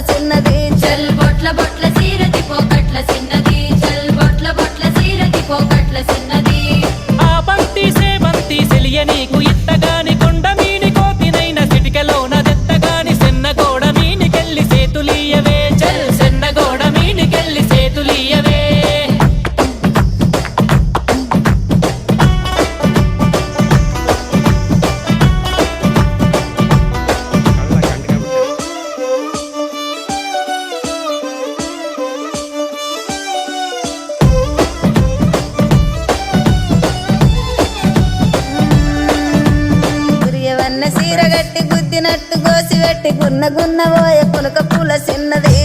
చిన్నది చల్ బొట్ల బొట్ల సీరది పోకట్ల చిన్నది చల్ బొట్ల బొట్ల సీరది పోకట్ల చిన్నది ఆ బంతి సేబంతి సెలియ నీకు ఇత్తగాని కొండ మీని కోతినైన సిటికలోన దెత్తగాని సెన్నగోడ మీనికెళ్ళి సేతులీయవే చల్ సెన్నగోడ మీనికెళ్ళి సేతులీయవే గురియవన్న సీరగట్టి గుద్దినట్టు గోసి పెట్టి గున్న గున్న పోయే పులక పూల చిన్నది